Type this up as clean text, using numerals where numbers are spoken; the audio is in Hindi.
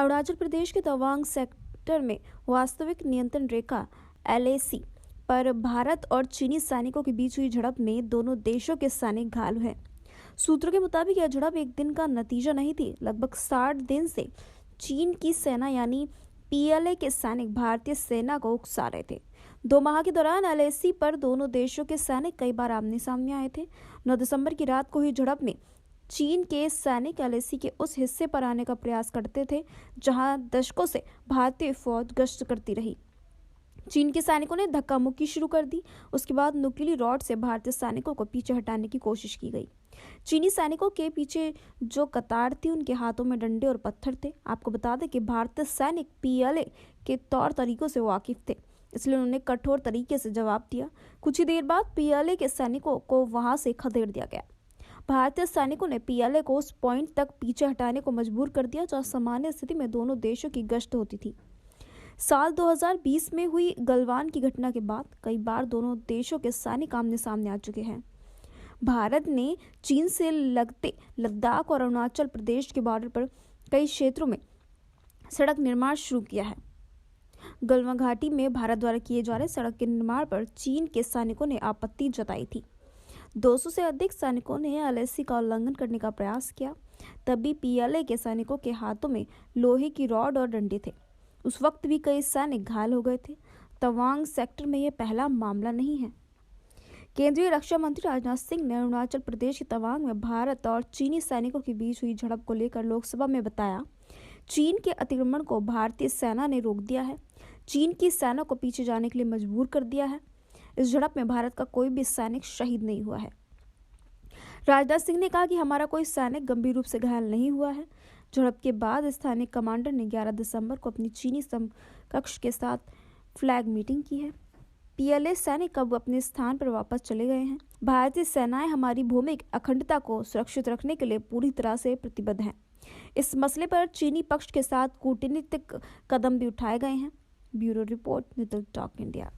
अरुणाचल प्रदेश के तवांग सेक्टर में वास्तविक नियंत्रण रेखा LAC पर भारत और चीनी सैनिकों के बीच हुई झड़प में दोनों देशों के सैनिक घायल हुए। सूत्रों के मुताबिक यह झड़प एक दिन का नतीजा नहीं थी। लगभग 60 दिन से चीन की सेना यानी PLA के सैनिक भारतीय सेना को उकसा रहे थे। 2 माह के दौरान LAC पर दोनों देशों के सैनिक कई बार आमने सामने आए थे। 9 दिसंबर की रात को हुई झड़प में चीन के सैनिक LAC के उस हिस्से पर आने का प्रयास करते थे जहां दशकों से भारतीय फौज गश्त करती रही। चीन के सैनिकों ने धक्का मुक्की शुरू कर दी। उसके बाद नुकीली रॉड से भारतीय सैनिकों को पीछे हटाने की कोशिश की गई। चीनी सैनिकों के पीछे जो कतार थी उनके हाथों में डंडे और पत्थर थे। आपको बता दें कि भारतीय सैनिक PLA के तौर तरीकों से वाकिफ थे, इसलिए उन्होंने कठोर तरीके से जवाब दिया। कुछ ही देर बाद PLA के सैनिकों को वहां से खदेड़ दिया गया। भारतीय सैनिकों ने PLA को उस पॉइंट तक पीछे हटाने को मजबूर कर दिया जहां सामान्य स्थिति में दोनों देशों की गश्त होती थी। साल 2020 में हुई गलवान की घटना के बाद कई बार दोनों देशों के सैनिक आमने सामने आ चुके हैं। भारत ने चीन से लगते लद्दाख और अरुणाचल प्रदेश के बॉर्डर पर कई क्षेत्रों में सड़क निर्माण शुरू किया है। गलवान घाटी में भारत द्वारा किए जा रहे सड़क के निर्माण पर चीन के सैनिकों ने आपत्ति जताई थी। 200 से अधिक सैनिकों ने LAC का उल्लंघन करने का प्रयास किया। तभी PLA के सैनिकों के हाथों में लोहे की रॉड और डंडे थे। उस वक्त भी कई सैनिक घायल हो गए थे। तवांग सेक्टर में यह पहला मामला नहीं है। केंद्रीय रक्षा मंत्री राजनाथ सिंह ने अरुणाचल प्रदेश के तवांग में भारत और चीनी सैनिकों के बीच हुई झड़प को लेकर लोकसभा में बताया, चीन के अतिक्रमण को भारतीय सेना ने रोक दिया है, चीन की सेना को पीछे जाने के लिए मजबूर कर दिया है। इस झड़प में भारत का कोई भी सैनिक शहीद नहीं हुआ है। राजनाथ सिंह ने कहा कि हमारा कोई सैनिक गंभीर रूप से घायल नहीं हुआ है। झड़प के बाद स्थानीय कमांडर ने 11 दिसंबर को अपनी चीनी समकक्ष के साथ फ्लैग मीटिंग की है। PLA सैनिक अब अपने स्थान पर वापस चले गए हैं। भारतीय सेनाएं हमारी भौमिक अखंडता को सुरक्षित रखने के लिए पूरी तरह से प्रतिबद्ध हैं। इस मसले पर चीनी पक्ष के साथ कूटनीतिक कदम भी उठाए गए हैं। ब्यूरो रिपोर्ट, नितल टॉक इंडिया।